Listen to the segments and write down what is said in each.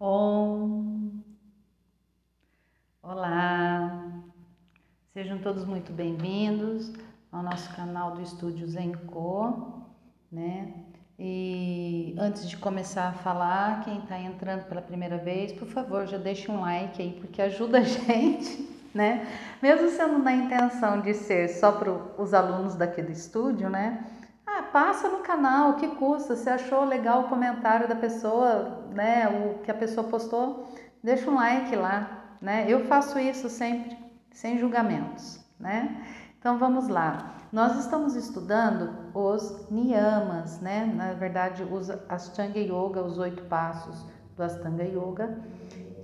Om. Olá, sejam todos muito bem-vindos ao nosso canal do Estúdio Zenko, né? E antes de começar a falar, quem está entrando pela primeira vez, por favor, já deixe um like aí, porque ajuda a gente, né? Mesmo sendo na intenção de ser só para os alunos daqui do estúdio, né? Passa no canal, o que custa? Se achou legal o comentário da pessoa, né? O que a pessoa postou, deixa um like lá, né? Eu faço isso sempre, sem julgamentos, né? Então vamos lá. Nós estamos estudando os niyamas, né? Na verdade, os Ashtanga Yoga, os 8 passos do Ashtanga Yoga.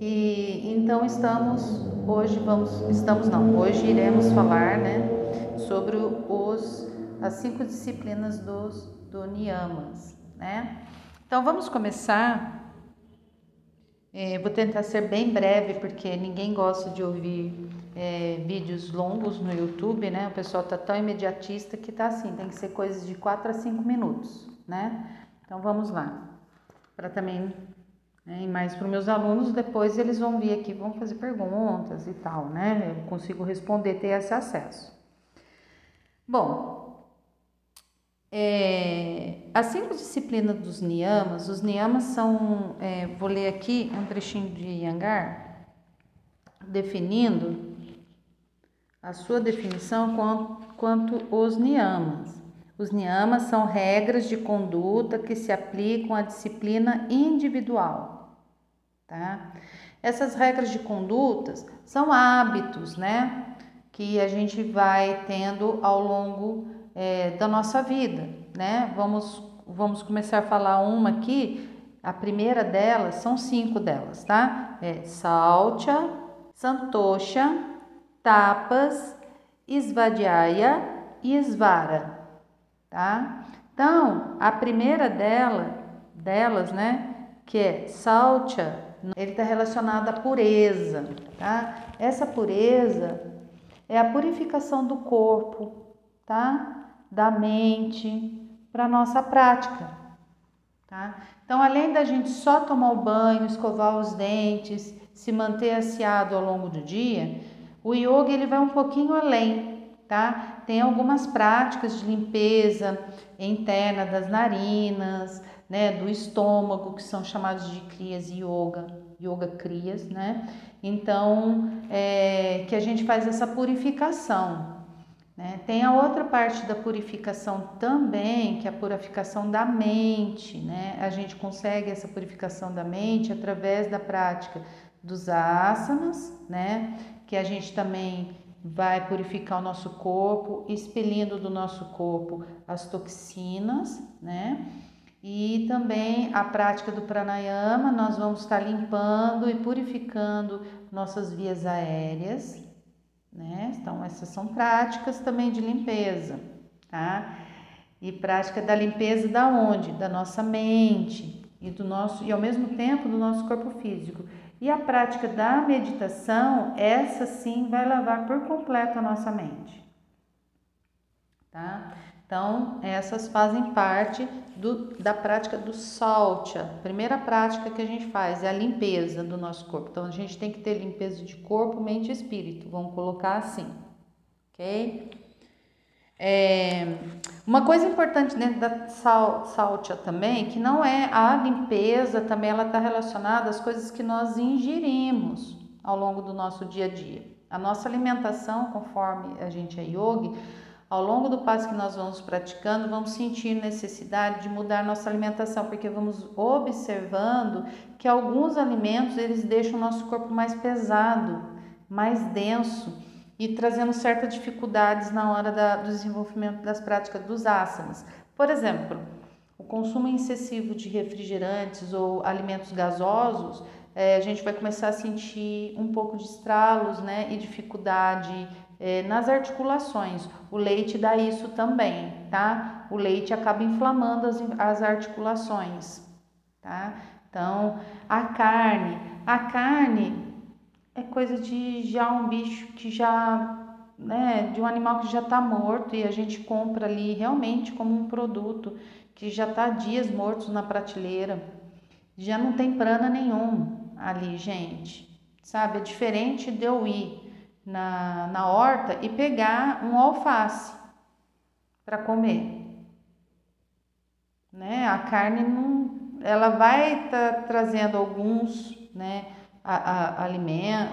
E então hoje iremos falar, né, sobre as 5 disciplinas do niyamas, né? Então vamos começar. Vou tentar ser bem breve, porque ninguém gosta de ouvir vídeos longos no YouTube, né? O pessoal tá tão imediatista que tá assim, tem que ser coisas de 4 a 5 minutos, né? Então vamos lá, para também, e mais para os meus alunos, depois eles vão vir aqui, vão fazer perguntas e tal, né? Eu consigo responder, ter esse acesso. Bom, as 5 disciplinas dos niyamas, os niyamas são, vou ler aqui um trechinho de Iyengar, definindo a sua definição quanto os niyamas. Os niyamas são regras de conduta que se aplicam à disciplina individual, tá? Essas regras de condutas são hábitos, né, que a gente vai tendo ao longo da nossa vida, né? Vamos começar a falar uma aqui. A primeira delas, são 5 delas, tá? Saucha, Santosha, Tapas, Svadhyaya e Svara, tá? Então, a primeira delas, né, que é Saucha, ele está relacionado à pureza, tá? Essa pureza é a purificação do corpo, tá? Da mente, para nossa prática, tá? Então, além da gente só tomar o banho, escovar os dentes, se manter aseado ao longo do dia, o yoga ele vai um pouquinho além, tá? Tem algumas práticas de limpeza interna das narinas, né, do estômago, que são chamados de kriyas yoga kriyas, né? Então, que a gente faz essa purificação, né? Tem a outra parte da purificação também, que é a purificação da mente, né? A gente consegue essa purificação da mente através da prática dos asanas, né? Que a gente também vai purificar o nosso corpo, expelindo do nosso corpo as toxinas, né? E também a prática do pranayama, nós vamos estar limpando e purificando nossas vias aéreas, né? Então, essas são práticas também de limpeza, tá? E prática da limpeza da onde? Da nossa mente e ao mesmo tempo do nosso corpo físico. E a prática da meditação, essa sim vai lavar por completo a nossa mente, tá? Então, essas fazem parte da prática do Saucha. A primeira prática que a gente faz é a limpeza do nosso corpo. Então, a gente tem que ter limpeza de corpo, mente e espírito. Vamos colocar assim, ok? Uma coisa importante dentro da Saucha também, que não é a limpeza, também ela está relacionada às coisas que nós ingerimos ao longo do nosso dia a dia. A nossa alimentação, conforme a gente é yogi, ao longo do passo que nós vamos praticando, vamos sentir necessidade de mudar nossa alimentação, porque vamos observando que alguns alimentos eles deixam o nosso corpo mais pesado, mais denso e trazendo certas dificuldades na hora do desenvolvimento das práticas dos asanas. Por exemplo, o consumo excessivo de refrigerantes ou alimentos gasosos, a gente vai começar a sentir um pouco de estralos, né, e dificuldade nas articulações. O leite dá isso também, tá? O leite acaba inflamando as articulações, tá? Então, a carne é coisa de já um bicho que já, né, de um animal que já está morto e a gente compra ali realmente como um produto que já está há dias mortos na prateleira, já não tem prana nenhum, ali, gente, sabe? É diferente de eu ir na horta e pegar um alface para comer, né? A carne não, ela vai estar trazendo alguns, né,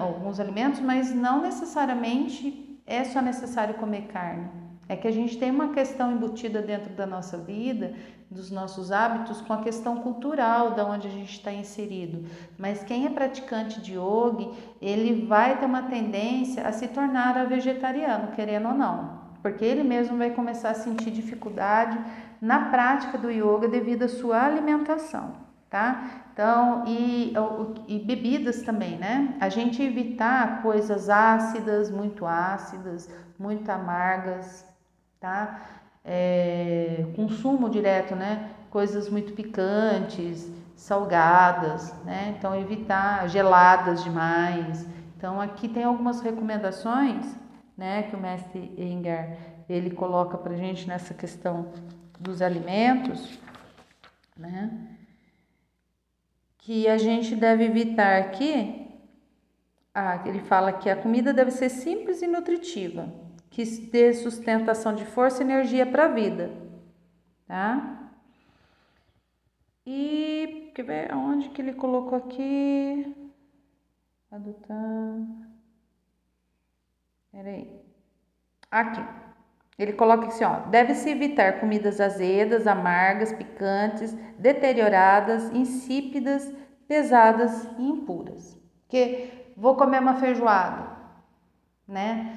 alguns alimentos, mas não necessariamente é só necessário comer carne. É que a gente tem uma questão embutida dentro da nossa vida, dos nossos hábitos, com a questão cultural da onde a gente está inserido. Mas quem é praticante de yoga, ele vai ter uma tendência a se tornar vegetariano, querendo ou não, porque ele mesmo vai começar a sentir dificuldade na prática do yoga devido à sua alimentação, tá? Então, e bebidas também, né? A gente evitar coisas ácidas, muito amargas, tá? Consumo direto, né? Coisas muito picantes, salgadas, né? Então, evitar geladas demais. Então, aqui tem algumas recomendações, né? Que o mestre Iyengar, ele coloca pra gente nessa questão dos alimentos, né? Que a gente deve evitar aqui. Ele fala que a comida deve ser simples e nutritiva, que dê sustentação de força e energia para a vida, tá? E quer ver onde que ele colocou aqui? Adotar. Peraí. Aqui. Ele coloca assim, ó, deve-se evitar comidas azedas, amargas, picantes, deterioradas, insípidas, pesadas e impuras. Porque vou comer uma feijoada, né?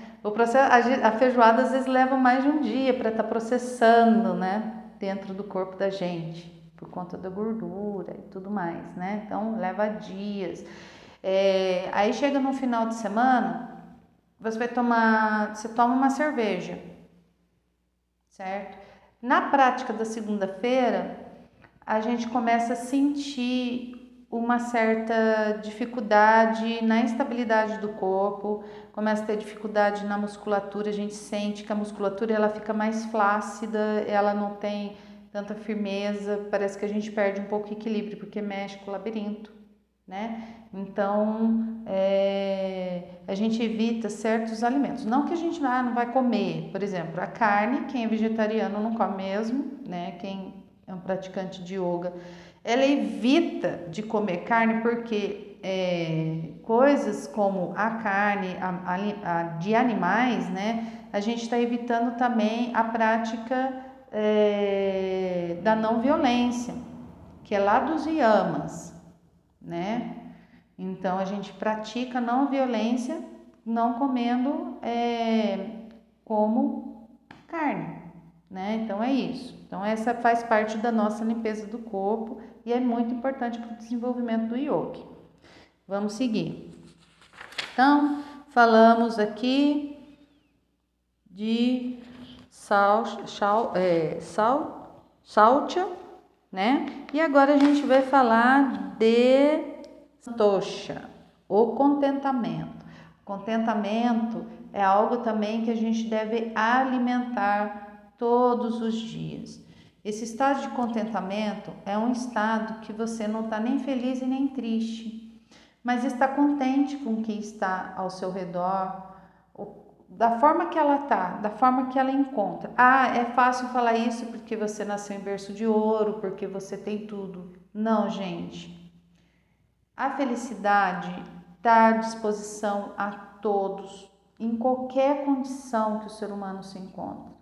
A feijoada às vezes leva mais de um dia para estar processando, né? Dentro do corpo da gente, por conta da gordura e tudo mais, né? Então leva dias. Aí chega no final de semana, você toma uma cerveja, certo? Na prática da segunda-feira, a gente começa a sentir uma certa dificuldade na estabilidade do corpo, começa a ter dificuldade na musculatura, a gente sente que a musculatura ela fica mais flácida, ela não tem tanta firmeza, parece que a gente perde um pouco de equilíbrio, porque mexe com o labirinto, né? Então, a gente evita certos alimentos. Não que a gente não vai comer, por exemplo, a carne, quem é vegetariano não come mesmo, né? Quem é um praticante de yoga, ela evita de comer carne porque coisas como a carne de animais, né? A gente está evitando também a prática da não violência, que é lá dos yamas, né? Então a gente pratica não violência, não comendo como carne, né? Então é isso. Então essa faz parte da nossa limpeza do corpo e é muito importante para o desenvolvimento do yoga. Vamos seguir. Então falamos aqui de Saucha, né? E agora a gente vai falar de Santosha, o contentamento. Contentamento é algo também que a gente deve alimentar todos os dias. Esse estado de contentamento é um estado que você não está nem feliz e nem triste, mas está contente com o que está ao seu redor, da forma que ela tá, da forma que ela encontra. É fácil falar isso porque você nasceu em berço de ouro, porque você tem tudo. Não, gente. A felicidade está à disposição a todos, em qualquer condição que o ser humano se encontra.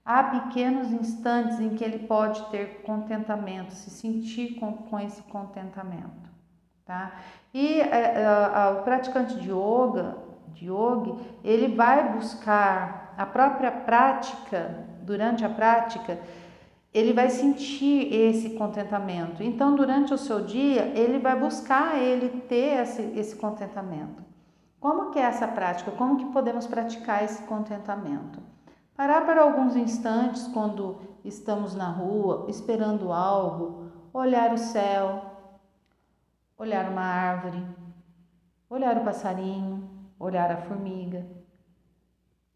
Há pequenos instantes em que ele pode ter contentamento, se sentir com esse contentamento, tá? E o praticante de yoga, ele vai buscar a própria prática, durante a prática, ele vai sentir esse contentamento. Então, durante o seu dia, ele vai buscar ter esse contentamento. Como que é essa prática? Como que podemos praticar esse contentamento? Parar por alguns instantes quando estamos na rua, esperando algo, olhar o céu, olhar uma árvore, olhar o passarinho, olhar a formiga.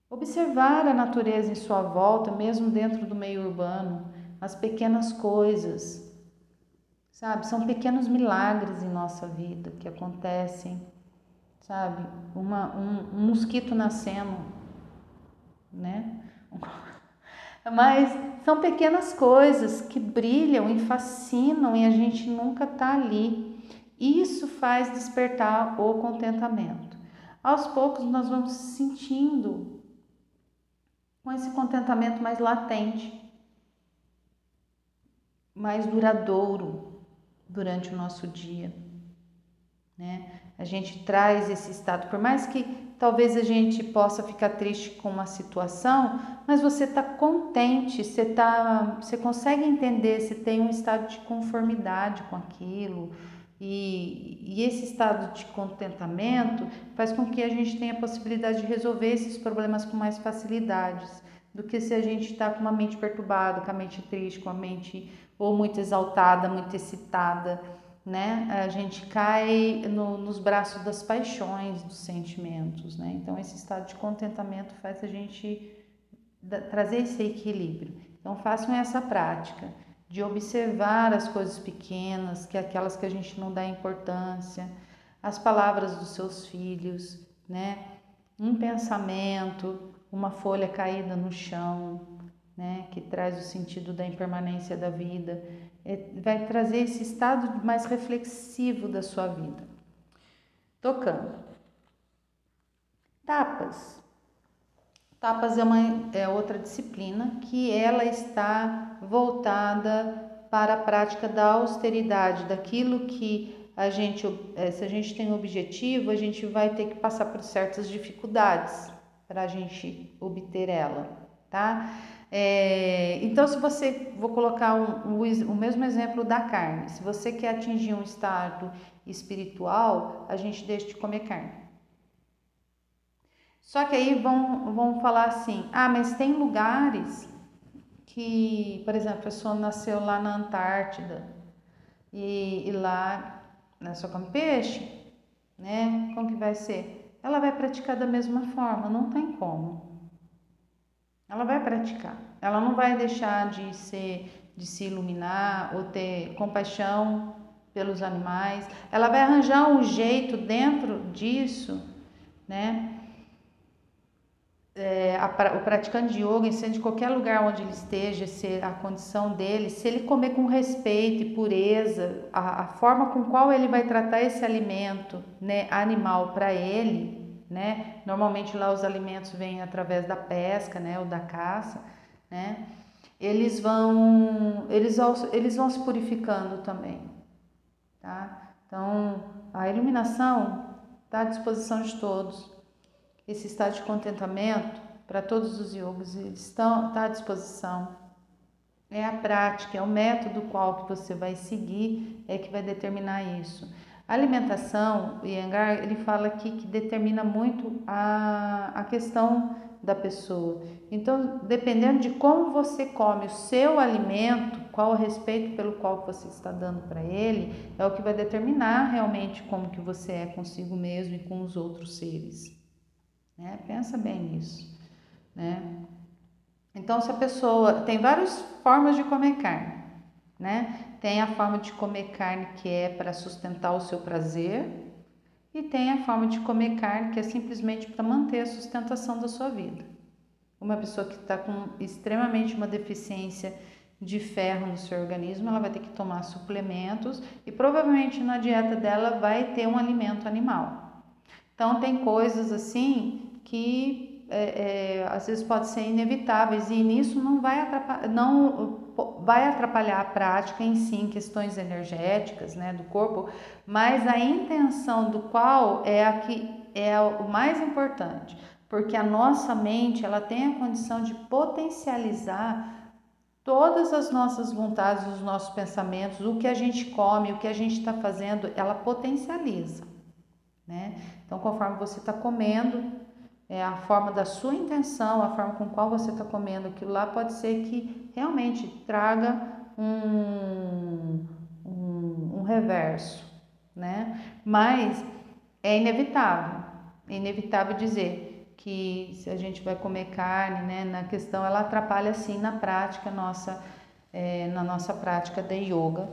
Observar a natureza em sua volta, mesmo dentro do meio urbano, as pequenas coisas, sabe? São pequenos milagres em nossa vida que acontecem, sabe? Um mosquito nascendo, né? Mas são pequenas coisas que brilham e fascinam e a gente nunca tá ali. Isso faz despertar o contentamento. Aos poucos nós vamos sentindo com esse contentamento mais latente, mais duradouro durante o nosso dia, né? A gente traz esse estado, por mais que talvez a gente possa ficar triste com uma situação, mas você está contente, você consegue entender, você tem um estado de conformidade com aquilo, e esse estado de contentamento faz com que a gente tenha a possibilidade de resolver esses problemas com mais facilidades do que se a gente está com uma mente perturbada, com a mente triste, com a mente ou muito exaltada, muito excitada, né? A gente cai nos braços das paixões, dos sentimentos, né? Então esse estado de contentamento faz a gente trazer esse equilíbrio. Então façam essa prática de observar as coisas pequenas, que é aquelas que a gente não dá importância, as palavras dos seus filhos, né? Um pensamento, uma folha caída no chão, né? Que traz o sentido da impermanência da vida, vai trazer esse estado mais reflexivo da sua vida. Tocando. Tapas. Tapas é outra disciplina que ela está voltada para a prática da austeridade, daquilo que a gente, se a gente tem um objetivo, a gente vai ter que passar por certas dificuldades para a gente obter ela, tá? Então, se você, vou colocar o mesmo exemplo da carne, se você quer atingir um estado espiritual, a gente deixa de comer carne. Só que aí vão falar assim, mas tem lugares que, por exemplo, a pessoa nasceu lá na Antártida e lá só come peixe, né? Como que vai ser? Ela vai praticar da mesma forma, não tem como. Ela vai praticar. Ela não vai deixar de se iluminar ou ter compaixão pelos animais. Ela vai arranjar um jeito dentro disso, né? O praticante de yoga, sendo de qualquer lugar onde ele esteja, se a condição dele, se ele comer com respeito e pureza, a forma com qual ele vai tratar esse alimento, né, animal para ele, né? Normalmente lá os alimentos vêm através da pesca, né, ou da caça, né? Eles vão se purificando também, tá? Então, a iluminação está à disposição de todos. Esse estado de contentamento, para todos os yogis, está à disposição. É a prática, é o método qual que você vai seguir, que vai determinar isso. A alimentação, o Iyengar, ele fala aqui que determina muito a questão da pessoa. Então, dependendo de como você come o seu alimento, qual o respeito pelo qual você está dando para ele, é o que vai determinar realmente como que você é consigo mesmo e com os outros seres. Né? Pensa bem nisso, né? Então, se a pessoa tem várias formas de comer carne, né? Tem a forma de comer carne que é para sustentar o seu prazer e tem a forma de comer carne que é simplesmente para manter a sustentação da sua vida. Uma pessoa que está com extremamente uma deficiência de ferro no seu organismo, ela vai ter que tomar suplementos e provavelmente na dieta dela vai ter um alimento animal. Então, tem coisas assim que às vezes podem ser inevitáveis e nisso não vai atrapalhar a prática em si, em questões energéticas, né, do corpo, mas a intenção do qual é o mais importante, porque a nossa mente ela tem a condição de potencializar todas as nossas vontades, os nossos pensamentos, o que a gente come, o que a gente está fazendo, ela potencializa, né? Então, conforme você está comendo, a forma da sua intenção, a forma com qual você está comendo aquilo lá, pode ser que realmente traga um reverso, né? Mas é inevitável dizer que se a gente vai comer carne, né, na questão, ela atrapalha sim na prática na nossa prática de yoga,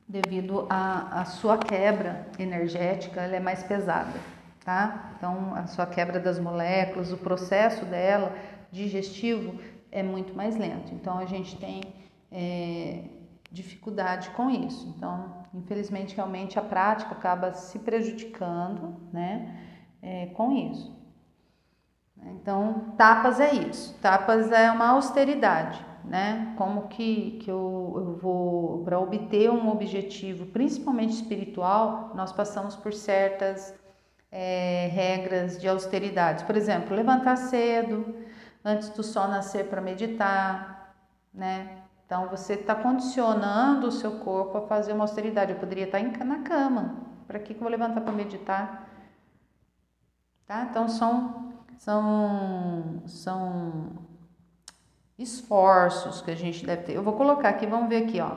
devido à sua quebra energética, ela é mais pesada, tá? Então, a sua quebra das moléculas, o processo dela digestivo é muito mais lento. Então, a gente tem dificuldade com isso. Então, infelizmente, realmente a prática acaba se prejudicando, né, com isso. Então, tapas é isso. Tapas é uma austeridade, né? Como que eu vou, para obter um objetivo, principalmente espiritual, nós passamos por certas regras de austeridade. Por exemplo, levantar cedo, antes do sol nascer para meditar, né? Então, você está condicionando o seu corpo a fazer uma austeridade. Eu poderia estar na cama. Para que eu vou levantar para meditar? Tá? Então, são esforços que a gente deve ter. Eu vou colocar aqui, vamos ver aqui, ó.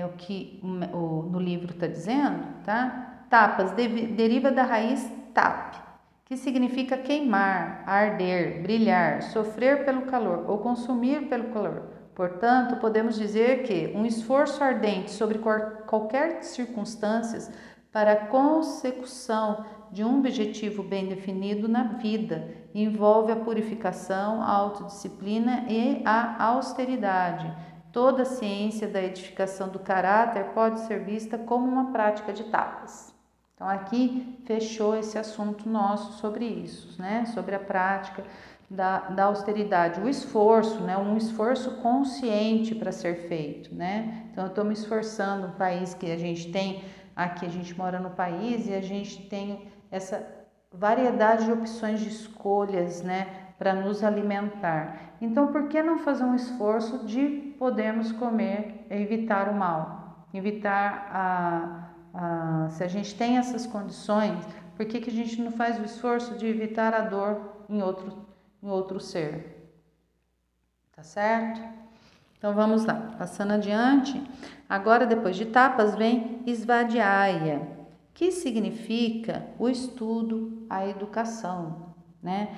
O que no livro está dizendo, tá? Tapas deriva da raiz tap, que significa queimar, arder, brilhar, sofrer pelo calor ou consumir pelo calor. Portanto, podemos dizer que um esforço ardente sobre qualquer circunstâncias para a consecução de um objetivo bem definido na vida envolve a purificação, a autodisciplina e a austeridade. Toda a ciência da edificação do caráter pode ser vista como uma prática de tapas. Então, aqui fechou esse assunto nosso sobre isso, né? Sobre a prática da austeridade, o esforço, né? Um esforço consciente para ser feito, né? Então, eu estou me esforçando, um país que a gente tem, aqui a gente mora no país e a gente tem essa variedade de opções de escolhas, né? Para nos alimentar. Então, por que não fazer um esforço de podermos comer, evitar o mal, evitar se a gente tem essas condições, por que a gente não faz o esforço de evitar a dor em outro ser? Tá certo? Então vamos lá, passando adiante. Agora, depois de tapas, vem svadhyaya, que significa o estudo, a educação, né?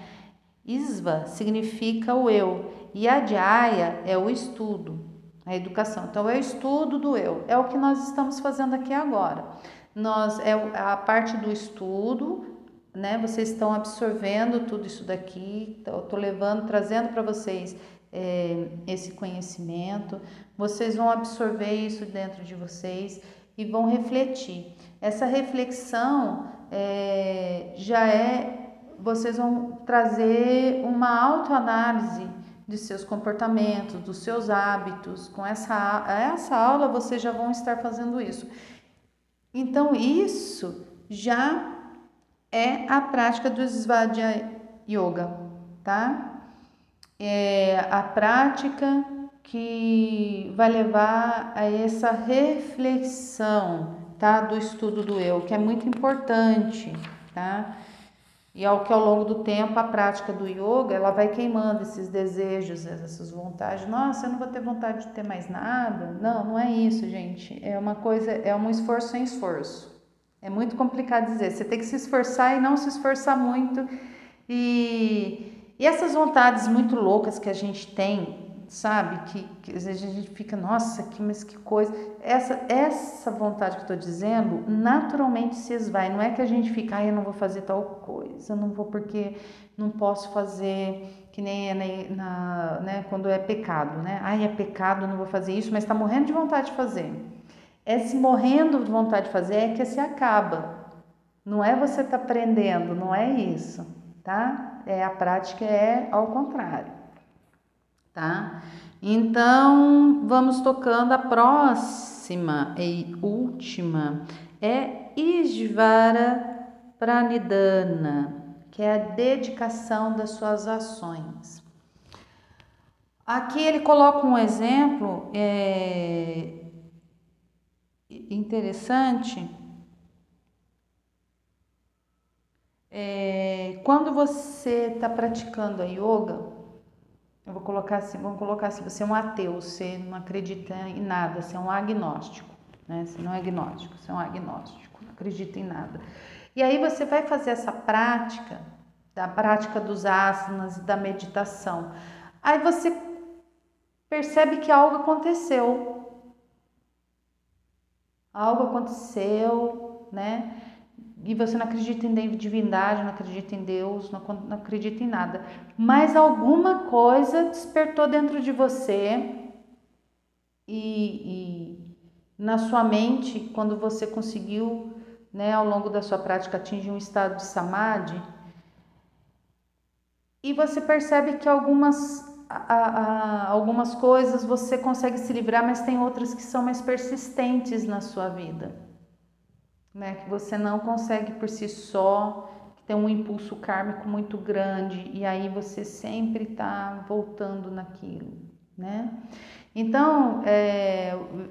Isva significa o eu e adhyaya é o estudo, a educação. Então, é o estudo do eu, é o que nós estamos fazendo aqui agora. A parte do estudo, né? Vocês estão absorvendo tudo isso daqui, eu estou trazendo para vocês esse conhecimento, vocês vão absorver isso dentro de vocês e vão refletir. Essa reflexão vocês vão trazer uma autoanálise de seus comportamentos, dos seus hábitos. Com essa aula vocês já vão estar fazendo isso. Então, isso já é a prática do Svadhyaya Yoga, tá? É a prática que vai levar a essa reflexão, tá? Do estudo do eu, que é muito importante, tá? E que ao longo do tempo a prática do yoga, ela vai queimando esses desejos, essas vontades. Nossa, eu não vou ter vontade de ter mais nada. Não, não é isso, gente. É uma coisa, é um esforço sem esforço. É muito complicado dizer. Você tem que se esforçar e não se esforçar muito. E essas vontades muito loucas que a gente tem, sabe? Que às vezes a gente fica, nossa, mas que coisa. Essa vontade que eu estou dizendo, naturalmente se esvai. Não é que a gente fica, eu não vou fazer tal coisa, eu não vou porque não posso fazer, que nem né, quando é pecado, né? É pecado, não vou fazer isso, mas está morrendo de vontade de fazer. Esse morrendo de vontade de fazer é que se acaba. Não é você estar aprendendo, não é isso, tá? A prática é ao contrário, tá? Então, vamos tocando a próxima e última, Ishvara Pranidhana, que é a dedicação das suas ações. Aqui ele coloca um exemplo interessante. Quando você está praticando a yoga, vamos colocar assim, você é um ateu, você não acredita em nada, você é um agnóstico, né? Você não é agnóstico, você é um agnóstico, não acredita em nada. E aí você vai fazer essa prática, da prática dos asanas e da meditação. Aí você percebe que algo aconteceu. algo aconteceu, né? E você não acredita em divindade, não acredita em Deus, não acredita em nada. Mas alguma coisa despertou dentro de você e na sua mente, quando você conseguiu, né, ao longo da sua prática, atingir um estado de samadhi, e você percebe que algumas coisas você consegue se livrar, mas tem outras que são mais persistentes na sua vida, né? Que você não consegue por si só, que tem um impulso kármico muito grande e aí você sempre está voltando naquilo, né? Então,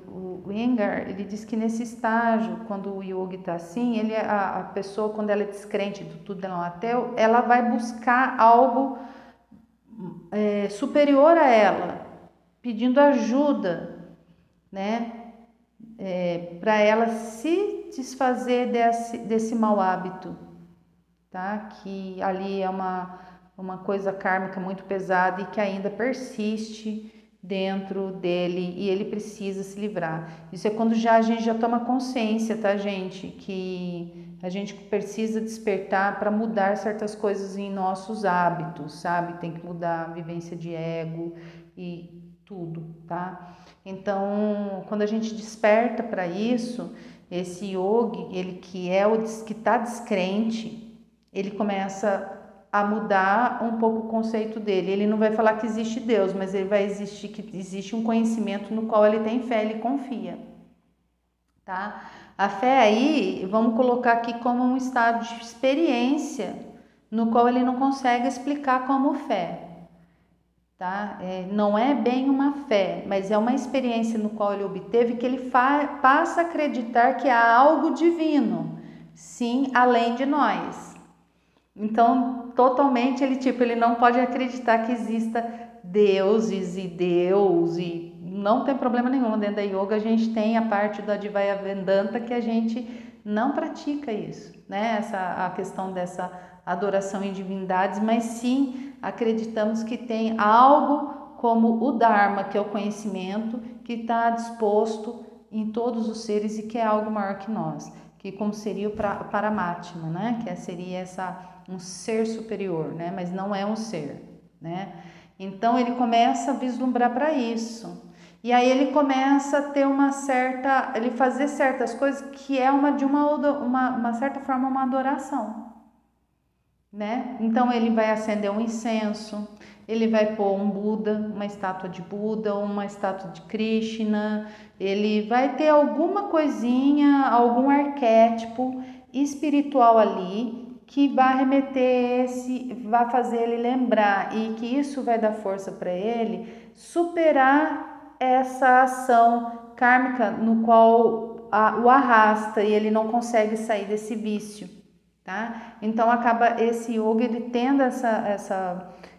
o Iyengar, ele diz que nesse estágio, quando o yogi está assim, a pessoa, quando ela é descrente do tudo, ela é um ateu, ela vai buscar algo superior a ela, pedindo ajuda, né? Para ela se desfazer desse mau hábito, tá? Que ali é uma coisa kármica muito pesada e que ainda persiste dentro dele e ele precisa se livrar. Isso é quando a gente já toma consciência, tá, gente? Que a gente precisa despertar para mudar certas coisas em nossos hábitos, sabe? Tem que mudar a vivência de ego e tudo, tá? Então, quando a gente desperta para isso, esse yogi, ele que é o que está descrente, ele começa a mudar um pouco o conceito dele. Ele não vai falar que existe Deus, mas ele vai existir que existe um conhecimento no qual ele tem fé, ele confia, tá? A fé aí, vamos colocar aqui como um estado de experiência no qual ele não consegue explicar como fé, tá? Não é bem uma fé, mas é uma experiência no qual ele obteve que ele passa a acreditar que há algo divino, sim, além de nós. Então, totalmente ele não pode acreditar que exista deuses e Deus e não tem problema nenhum. Dentro da yoga a gente tem a parte do Advaita Vedanta que a gente não pratica isso, né? A questão dessa adoração em divindades, mas sim acreditamos que tem algo como o Dharma, que é o conhecimento que está disposto em todos os seres e que é algo maior que nós, que como seria o Paramatma, né? Que seria um ser superior, né? Mas não é um ser, né? Então ele começa a vislumbrar para isso. E aí ele começa a ter ele fazer certas coisas que é de uma certa forma uma adoração, né? Então ele vai acender um incenso, ele vai pôr um Buda, uma estátua de Buda, uma estátua de Krishna, ele vai ter alguma coisinha, algum arquétipo espiritual ali que vai remeter vai fazer ele lembrar e que isso vai dar força para ele superar essa ação kármica no qual o arrasta e ele não consegue sair desse vício, tá? Então acaba esse yoga ele tendo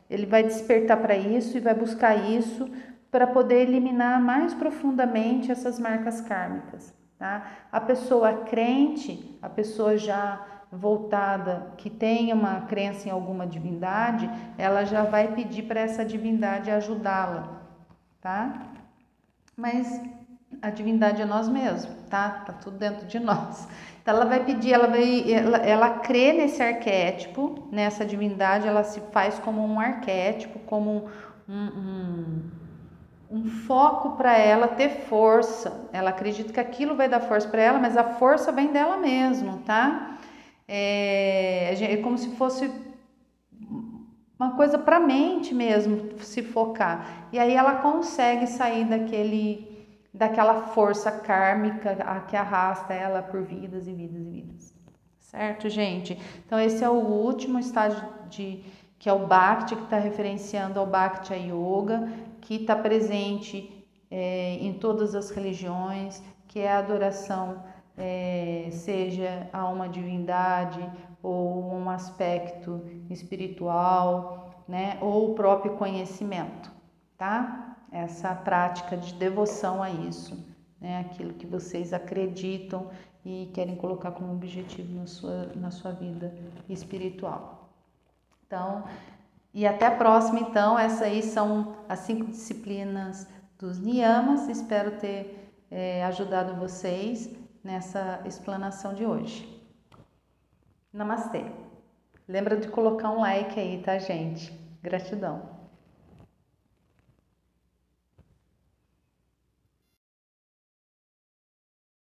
ele vai despertar para isso e vai buscar isso para poder eliminar mais profundamente essas marcas kármicas, tá? A pessoa crente, a pessoa já voltada, que tenha uma crença em alguma divindade, ela já vai pedir para essa divindade ajudá-la, tá? Mas a divindade é nós mesmos, tá? Tá tudo dentro de nós. Então ela vai pedir, ela crê nesse arquétipo, nessa divindade, ela se faz como um arquétipo, como um foco para ela ter força. Ela acredita que aquilo vai dar força para ela, mas a força vem dela mesmo, tá? É como se fosse uma coisa para a mente mesmo se focar. E aí ela consegue sair daquela força kármica que arrasta ela por vidas e vidas e vidas. Certo, gente? Então esse é o último estágio que é o Bhakti, que está referenciando ao Bhakti Yoga, que está presente em todas as religiões, que é a adoração, seja a uma divindade ou um aspecto espiritual, né, ou o próprio conhecimento, tá? Essa prática de devoção a isso, né, aquilo que vocês acreditam e querem colocar como objetivo na sua vida espiritual. Então, e até a próxima, então, essas aí são as 5 disciplinas dos niyamas, espero ter ajudado vocês nessa explanação de hoje. Namastê! Lembra de colocar um like aí, tá, gente? Gratidão!